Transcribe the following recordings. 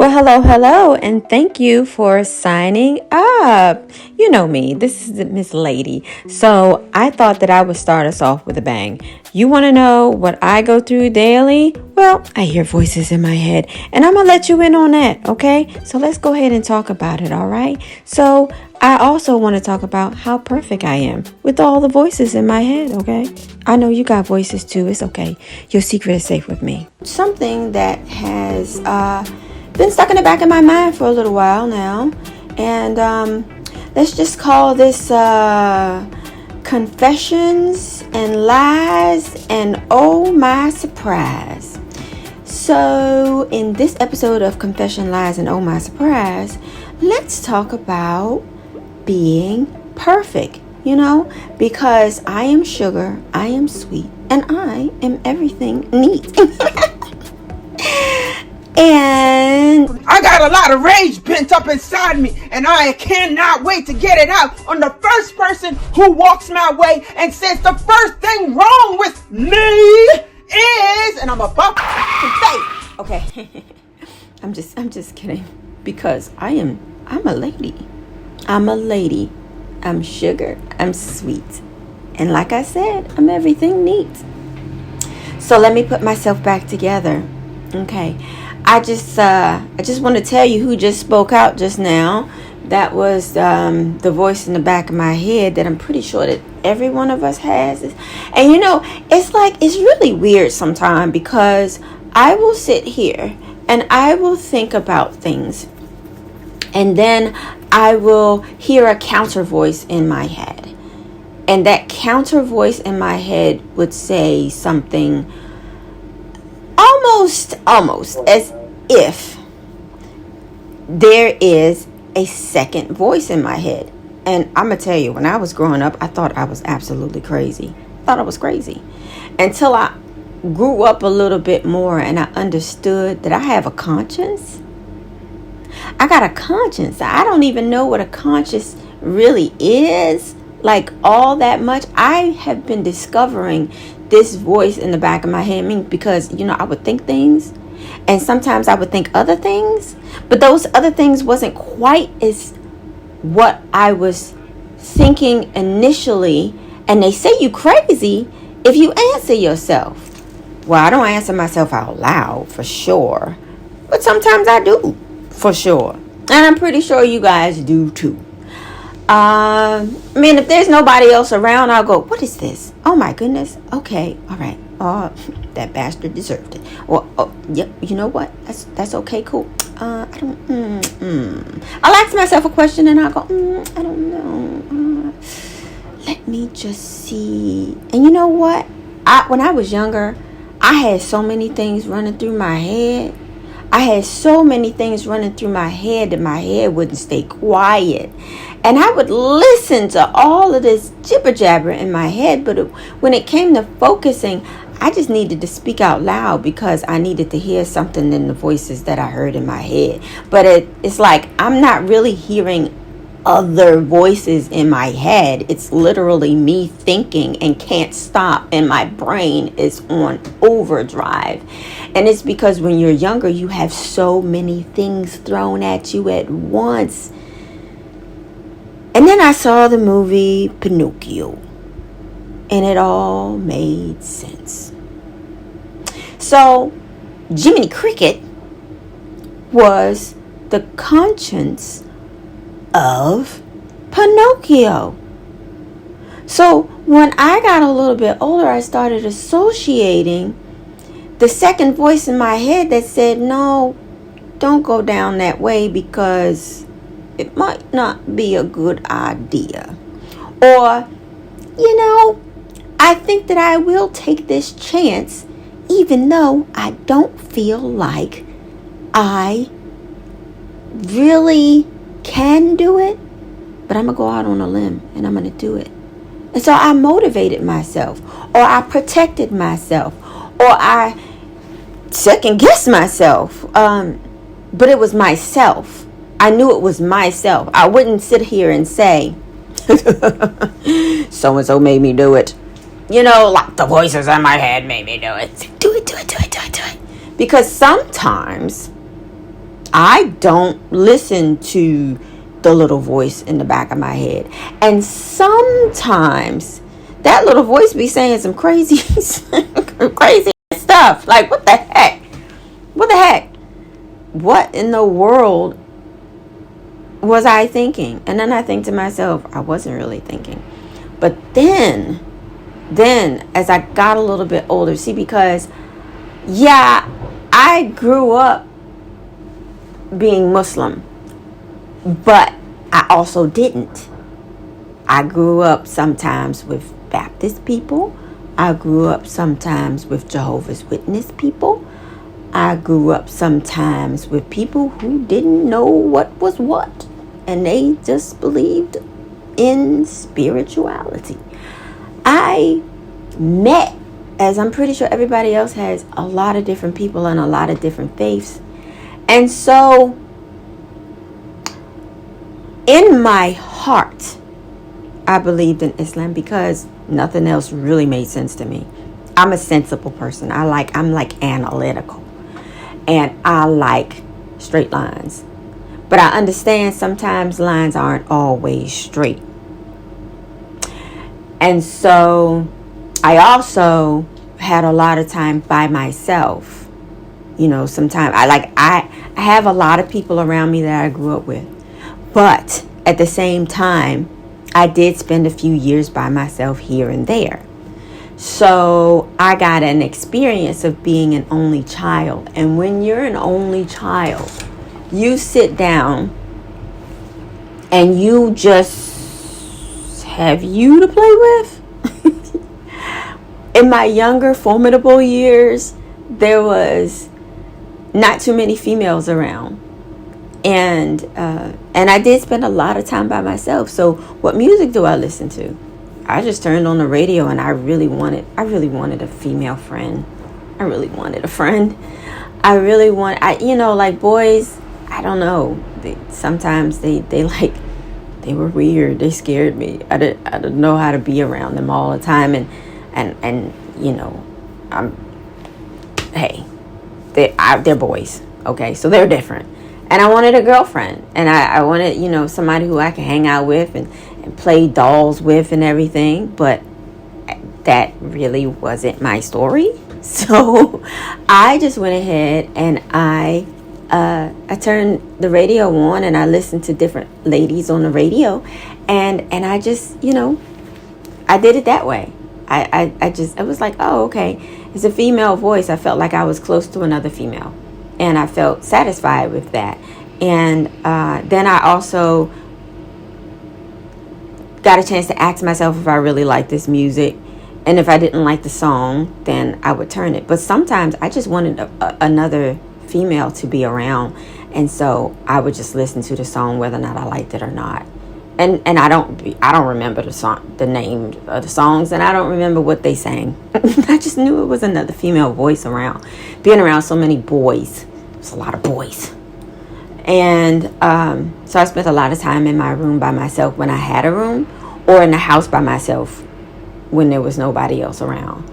Hello, and thank you for signing up. You know me, this is Miss Lady. So I thought that I would start us off with a bang. You want to know what I go through daily? Well, I hear voices in my head, and I'm going to let you in on that, okay? So let's go ahead and talk about it, all right? So I also want to talk about how perfect I am with all the voices in my head, okay? I know you got voices too. It's okay. Your secret is safe with me. Something that has been stuck in the back of my mind for a little while now, and let's just call this confessions and lies and oh my surprise. So in this episode of Confession, Lies, and Oh My Surprise, let's talk about being perfect, because I am sugar, I am sweet, and I am everything neat. And I got a lot of rage pent up inside me, and I cannot wait to get it out on the first person who walks my way and says the first thing wrong with me is, and I'm about to say, okay, I'm just kidding, because I'm a lady. I'm a lady. I'm sugar. I'm sweet. And like I said, I'm everything neat. So let me put myself back together. Okay. I just want to tell you who just spoke out just now. That was the voice in the back of my head that I'm pretty sure that every one of us has. And it's really weird sometimes, because I will sit here and I will think about things, and then I will hear a counter voice in my head. And that counter voice in my head would say something almost as if there is a second voice in my head. And I'm going to tell you, when I was growing up, I thought I was absolutely crazy. I thought I was crazy. Until I grew up a little bit more and I understood that I have a conscience. I got a conscience. I don't even know what a conscience really is, like all that much. I have been discovering this voice in the back of my head, because, I would think things, and sometimes I would think other things, but those other things wasn't quite as what I was thinking initially. And they say you crazy if you answer yourself. Well, I don't answer myself out loud for sure, but sometimes I do for sure. And I'm pretty sure you guys do too. If there's nobody else around, I'll go, what is this? Oh my goodness. Okay. All right. Oh, that bastard deserved it. Well, yep. You know what? That's okay. Cool. I don't, I'll ask myself a question and I'll go, I don't know. Let me just see. And you know what? When I was younger, I had so many things running through my head. I had so many things running through my head that my head wouldn't stay quiet. And I would listen to all of this jibber jabber in my head. But when it came to focusing, I just needed to speak out loud, because I needed to hear something in the voices that I heard in my head. But it's like I'm not really hearing other voices in my head. It's literally me thinking and can't stop, and my brain is on overdrive. And it's because when you're younger, you have so many things thrown at you at once. And then I saw the movie Pinocchio, and it all made sense. So Jiminy Cricket was the conscience of Pinocchio. So when I got a little bit older, I started associating the second voice in my head that said, no, don't go down that way, because it might not be a good idea. Or, I think that I will take this chance, even though I don't feel like I really can do it, but I'm going to go out on a limb and I'm going to do it. And so I motivated myself, or I protected myself, or I second guessed myself. But it was myself. I knew it was myself. I wouldn't sit here and say, so-and-so made me do it. Like the voices in my head made me do it. Do it. Because sometimes I don't listen to the little voice in the back of my head. And sometimes that little voice be saying some crazy crazy stuff. Like, what the heck? What the heck? What in the world was I thinking? And then I think to myself, I wasn't really thinking. But then as I got a little bit older, see, because yeah, I grew up being Muslim, but I also didn't. I grew up sometimes with Baptist people. I grew up sometimes with Jehovah's Witness people. I grew up sometimes with people who didn't know what was what, and they just believed in spirituality. I met, as I'm pretty sure everybody else has, a lot of different people and a lot of different faiths. And so in my heart, I believed in Islam because nothing else really made sense to me. I'm a sensible person. I'm like analytical. And I like straight lines. But I understand sometimes lines aren't always straight. And so I also had a lot of time by myself. You know, sometimes I have a lot of people around me that I grew up with. But at the same time, I did spend a few years by myself here and there. So I got an experience of being an only child. And when you're an only child, you sit down and you just have you to play with. In my younger, formidable years, there was not too many females around. And I did spend a lot of time by myself. So what music do I listen to? I just turned on the radio, and I really wanted a female friend. I really wanted a friend. Like boys, I don't know. Sometimes they were weird. They scared me. I didn't know how to be around them all the time. And you know, they're boys. Okay, so they're different. And I wanted a girlfriend, and I wanted, you know, somebody who I could hang out with and play dolls with and everything. But that really wasn't my story. So I just went ahead and I turned the radio on, and I listened to different ladies on the radio, and I just, you know, I did it that way. I was like, oh, okay, it's a female voice. I felt like I was close to another female. And I felt satisfied with that. And then I also got a chance to ask myself if I really liked this music. And if I didn't like the song, then I would turn it. But sometimes I just wanted another female to be around. And so I would just listen to the song whether or not I liked it or not. And I don't remember the name of the songs, and I don't remember what they sang. I just knew it was another female voice around. Being around so many boys. There's a lot of boys. And so I spent a lot of time in my room by myself when I had a room, or in the house by myself when there was nobody else around.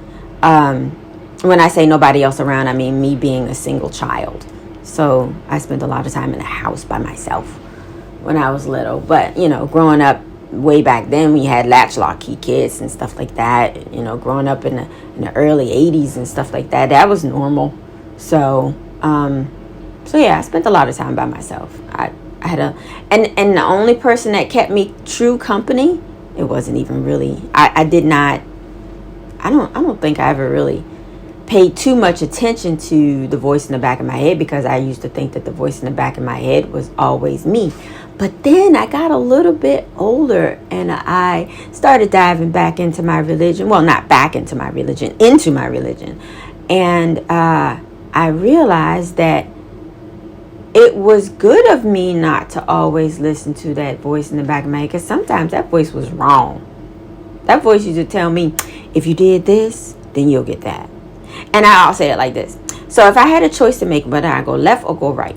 When I say nobody else around, I mean me being a single child. So I spent a lot of time in the house by myself when I was little. But, you know, growing up way back then, we had latchlock kids and stuff like that. You know, growing up in the early 80s and stuff like that, that was normal. So yeah, I spent a lot of time by myself. I had and the only person that kept me true company, it wasn't even really, I don't think I ever really paid too much attention to the voice in the back of my head, because I used to think that the voice in the back of my head was always me. But then I got a little bit older, and I started diving back into my religion. Well, not back into my religion, into my religion. And I realized that it was good of me not to always listen to that voice in the back of my head, because sometimes that voice was wrong. That voice used to tell me, if you did this, then you'll get that. And I'll say it like this. So if I had a choice to make whether I go left or go right,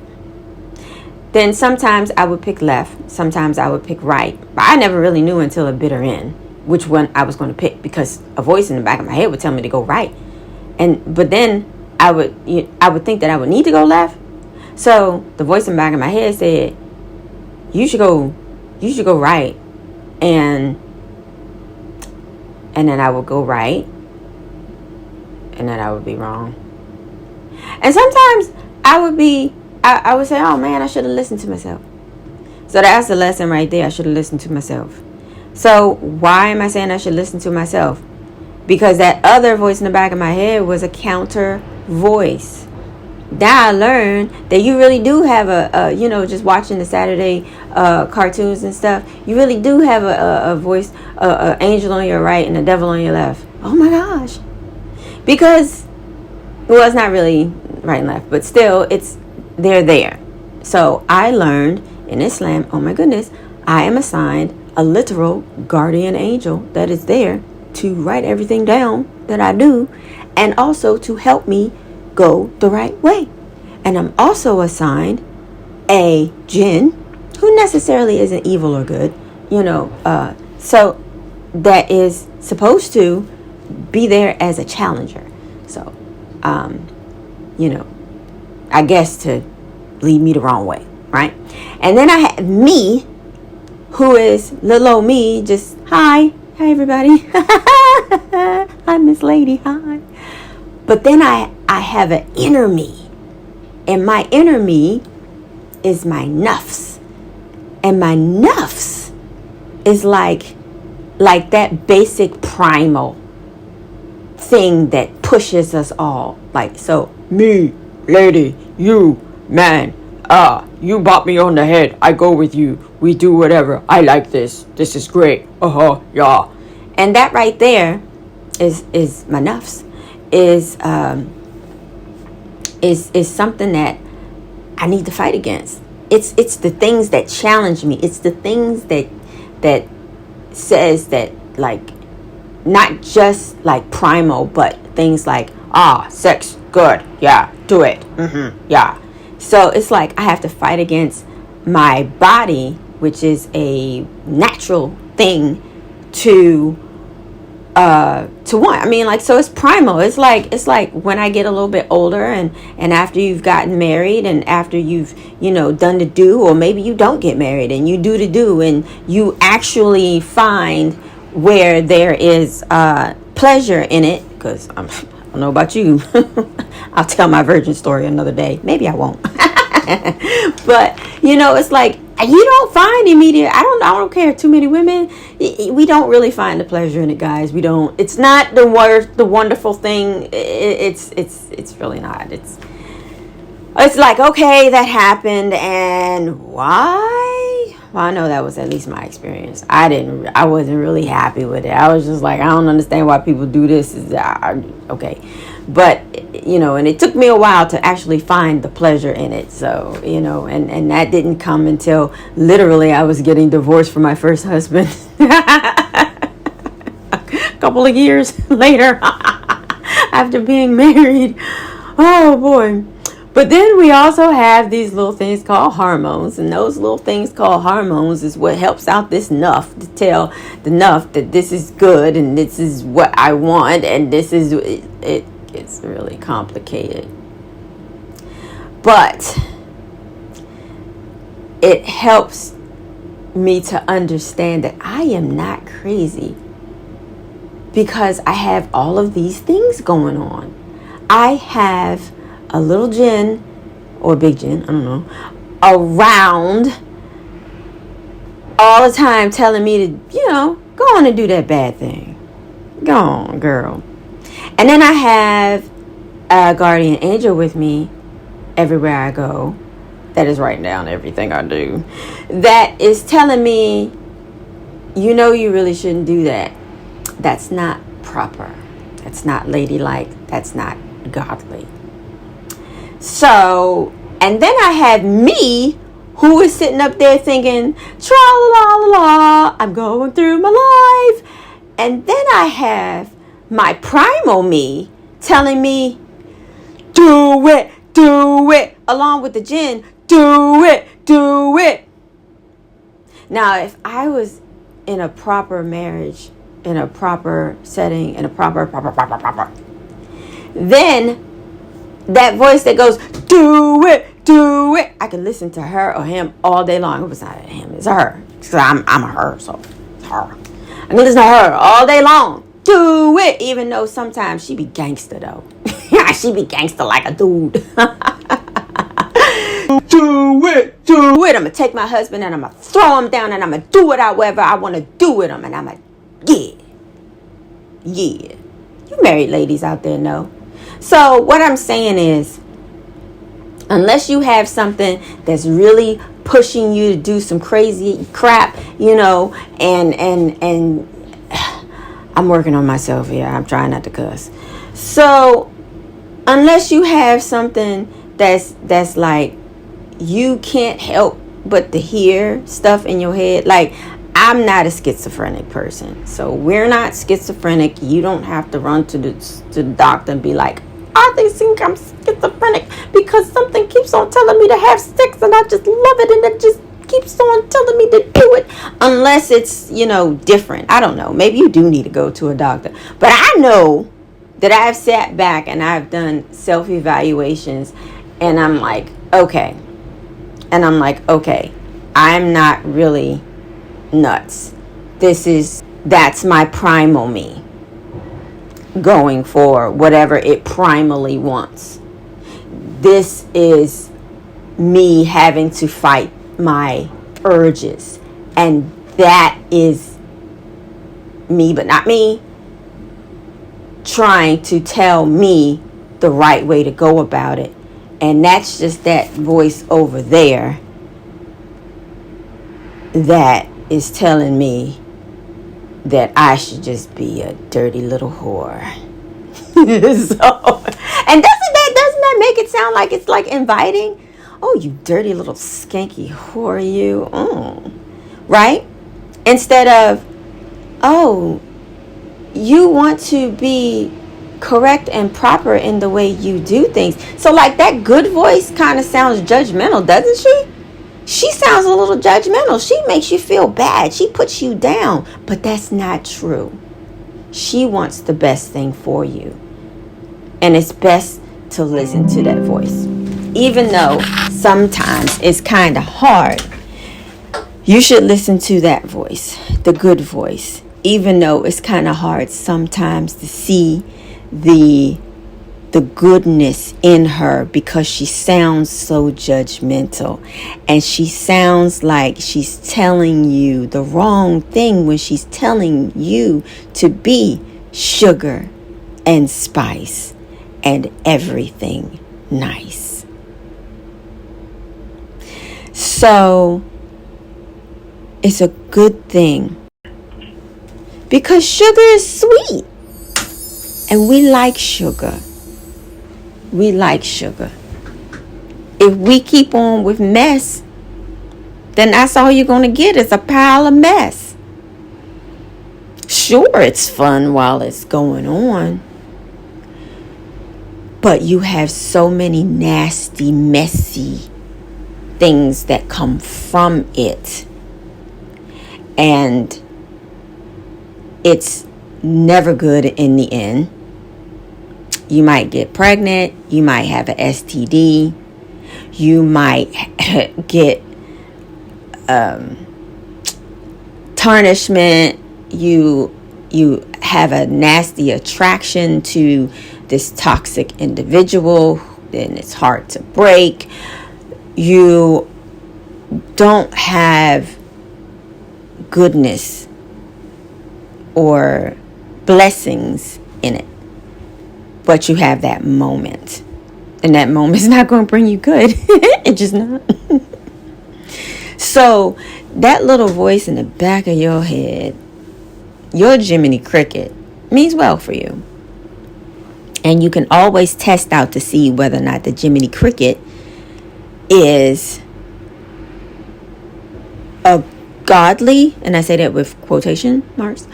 then sometimes I would pick left. Sometimes I would pick right. But I never really knew until a bitter end which one I was going to pick, because a voice in the back of my head would tell me to go right. But then I would think that I would need to go left. So the voice in the back of my head said, you should go right. And then I would go right, and then I would be wrong. And sometimes I would say, oh man, I should have listened to myself. So that's the lesson right there. I should have listened to myself. So why am I saying I should listen to myself? Because that other voice in the back of my head was a counter voice. Now I learned that you really do have a just watching the Saturday cartoons and stuff, you really do have a voice, an angel on your right and a devil on your left. Oh my gosh. Because, well, it's not really right and left, but still, they're there. So I learned in Islam, oh my goodness, I am assigned a literal guardian angel that is there to write everything down that I do, and also to help me go the right way. And I'm also assigned a Jinn, who necessarily isn't evil or good, so that is supposed to be there as a challenger. So, I guess to lead me the wrong way, right? And then I have me, who is little old me, just hi everybody. Hi, Miss Lady, hi. But then I have an inner me, and my inner me is my nafs, and my nafs is like that basic primal thing that pushes us all. Like, so me, lady, you, man, you bop me on the head, I go with you, we do whatever, I like this is great, yeah. And that right there is my nafs, is something that I need to fight against. It's the things that challenge me. It's the things that says that, like, not just like primal, but things like, sex, good, yeah, do it, yeah. So it's like I have to fight against my body, which is a natural thing to want. I mean, like, so it's primal. It's like when I get a little bit older, and after you've gotten married, and after you've done the do, or maybe you don't get married and you do the do, and you actually find where there is pleasure in it. Because I don't know about you. I'll tell my virgin story another day. Maybe I won't. But it's like, you don't find immediate. I don't care. Too many women, we don't really find the pleasure in it, guys. We don't. It's not the wonderful thing. It's really not. It's like, okay, that happened, and why? Well, I know that was at least my experience. I wasn't really happy with it. I was just like, I don't understand why people do this. Okay. But, and it took me a while to actually find the pleasure in it. So, and that didn't come until literally I was getting divorced from my first husband. A couple of years later, after being married. Oh, boy. But then we also have these little things called hormones. And those little things called hormones is what helps out this nuff to tell the nuff that this is good and this is what I want. And this is it. It's really complicated. But it helps me to understand that I am not crazy, because I have all of these things going on. I have a little Jinn, or big Jinn, I don't know, around all the time telling me to, go on and do that bad thing. Go on, girl. And then I have a guardian angel with me everywhere I go, that is writing down everything I do, that is telling me, you really shouldn't do that. That's not proper. That's not ladylike. That's not godly. So, and then I have me, who is sitting up there thinking, tra-la-la-la-la, I'm going through my life. And then I have my primal me telling me, do it, along with the Jinn, do it. Now, if I was in a proper marriage, in a proper setting, in a proper, then that voice that goes, do Do it. I can listen to her or him all day long. It was not him, it's her. So I'm a her, so it's her. I can listen to her all day long. Do it. Even though sometimes she be gangster though. She be gangster like a dude. Do it. Do it. I'm going to take my husband and I'm going to throw him down and I'm going to do it however I want to do with him. And I'm like, yeah. Yeah. You married ladies out there know. So what I'm saying is, unless you have something that's really pushing you to do some crazy crap, you know, and I'm working on myself here. I'm trying not to cuss. So unless you have something that's like you can't help but to hear stuff in your head, like I'm not a schizophrenic person, so we're not schizophrenic. You don't have to run to the doctor and be like, I think I'm schizophrenic because something keeps on telling me to have sex and I just love it and it just keeps on telling me to do it. Unless it's, you know, different. I don't know. Maybe you do need to go to a doctor. But I know that I've sat back and I've done self-evaluations and I'm like, okay. And I'm like, okay, I'm not really nuts. That's my primal me going for whatever it primally wants. This is me having to fight my urges, and that is me, but not me, trying to tell me the right way to go about it. And that's just that voice over there that is telling me that I should just be a dirty little whore. And doesn't that make it sound like it's like inviting? Oh, you dirty little skanky whore, you. Oh. Right? Instead of, oh, you want to be correct and proper in the way you do things. So like that good voice kind of sounds judgmental, doesn't she? She sounds a little judgmental. She makes you feel bad. She puts you down. But that's not true. She wants the best thing for you. And it's best to listen to that voice. Even though sometimes it's kind of hard, you should listen to that voice, the good voice. Even though it's kind of hard sometimes to see the goodness in her, because she sounds so judgmental and she sounds like she's telling you the wrong thing when she's telling you to be sugar and spice and everything nice. So it's a good thing because sugar is sweet and we like sugar. We like sugar. If we keep on with mess, then that's all you're going to get is a pile of mess. Sure, it's fun while it's going on, but you have so many nasty, messy things that come from it. And it's never good in the end. You might get pregnant. You might have an STD. You might get tarnishment. You have a nasty attraction to this toxic individual. Then it's hard to break. You don't have goodness or blessings in it. But you have that moment. And that moment's not going to bring you good. It's just not. So, that little voice in the back of your head, your Jiminy Cricket, means well for you. And you can always test out to see whether or not the Jiminy Cricket is a godly, and I say that with quotation marks,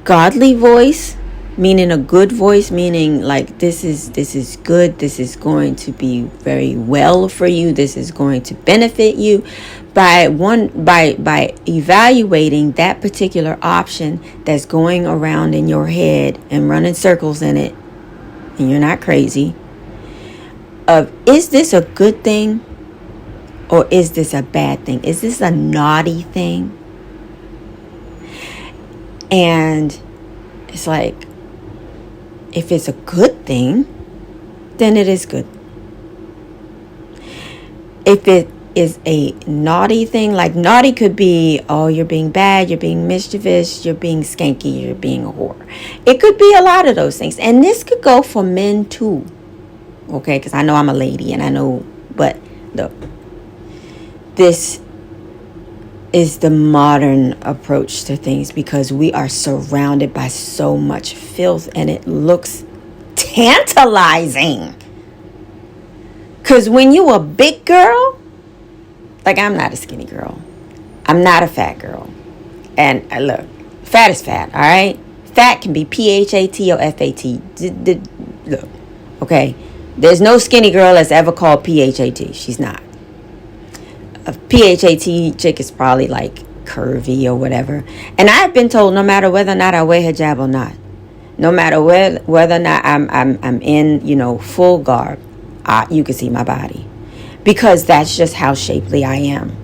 godly voice, meaning a good voice, meaning like this is good, this is going to be very well for you, this is going to benefit you. By evaluating that particular option that's going around in your head and running circles in it, and you're not crazy, of is this a good thing Or is this a bad thing? Is this a naughty thing? And it's like, if it's a good thing, then it is good. If it is a naughty thing, like naughty could be, oh, you're being bad, you're being mischievous, you're being skanky, you're being a whore. It could be a lot of those things. And this could go for men too. Okay, because I know I'm a lady and I know, but look, this is the modern approach to things because we are surrounded by so much filth and it looks tantalizing. Because when you a big girl, like I'm not a skinny girl. I'm not a fat girl. And look, fat is fat, all right? Fat can be P-H-A-T or F-A-T. Look, okay? There's no skinny girl that's ever called P-H-A-T. She's not. A P-H-A-T chick is probably like curvy or whatever. And I've been told no matter whether or not I wear hijab or not, no matter whether or not I'm in, full garb, you can see my body. Because that's just how shapely I am.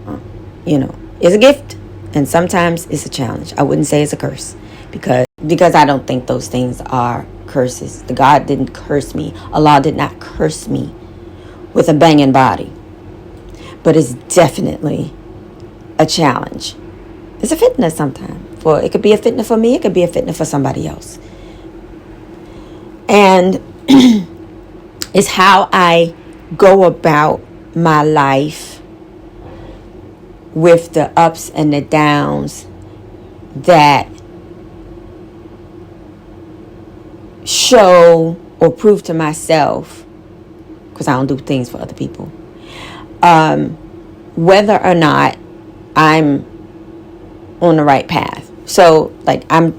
It's a gift. And sometimes it's a challenge. I wouldn't say it's a curse. Because I don't think those things are curses. The God didn't curse me. Allah did not curse me with a banging body. But it's definitely a challenge. It's a fitna sometimes. It could be a fitna for me. It could be a fitna for somebody else. And it's how I go about my life with the ups and the downs that show or prove to myself, because I don't do things for other people, whether or not I'm on the right path. So like I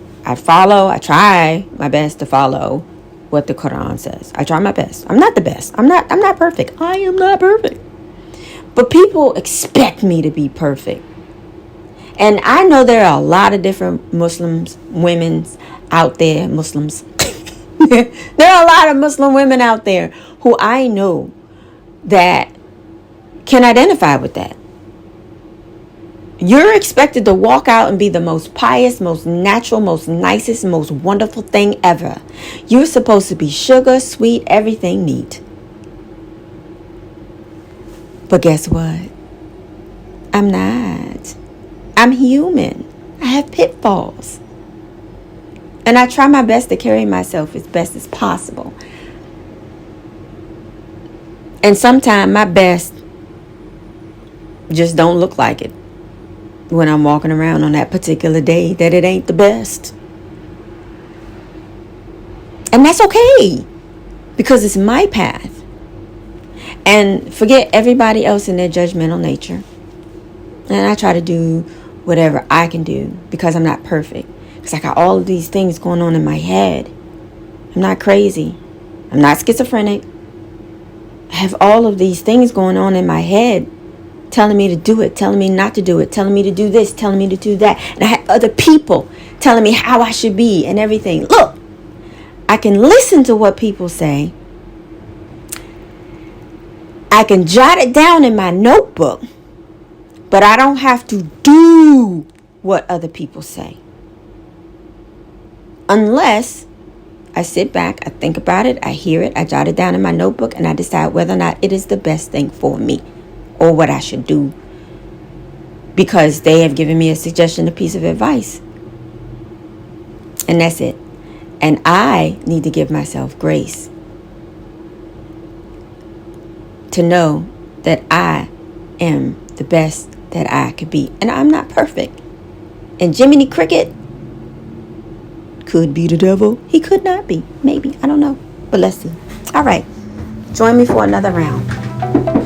try my best to follow what the Quran says. I try my best. I'm not the best. I'm not perfect. I am not perfect. But people expect me to be perfect. And I know there are a lot of different women out there. There are a lot of Muslim women out there who I know that can identify with that. You're expected to walk out and be the most pious, most natural, most nicest, most wonderful thing ever. You're supposed to be sugar, sweet, everything neat. But guess what? I'm not. I'm human. I have pitfalls. And I try my best to carry myself as best as possible. And sometimes my best just don't look like it when I'm walking around on that particular day, that it ain't the best. And that's okay, because it's my path. And forget everybody else in their judgmental nature. And I try to do whatever I can do, because I'm not perfect. Because I got all of these things going on in my head. I'm not crazy. I'm not schizophrenic. I have all of these things going on in my head, telling me to do it, telling me not to do it, telling me to do this, telling me to do that. And I have other people telling me how I should be and everything. Look, I can listen to what people say. I can jot it down in my notebook, but I don't have to do what other people say. Unless I sit back, I think about it, I hear it, I jot it down in my notebook, and I decide whether or not it is the best thing for me or what I should do, because they have given me a suggestion, a piece of advice. And that's it. And I need to give myself grace to know that I am the best that I could be. And I'm not perfect. And Jiminy Cricket could be the devil. He could not be. Maybe. I don't know. But let's see. All right. Join me for another round.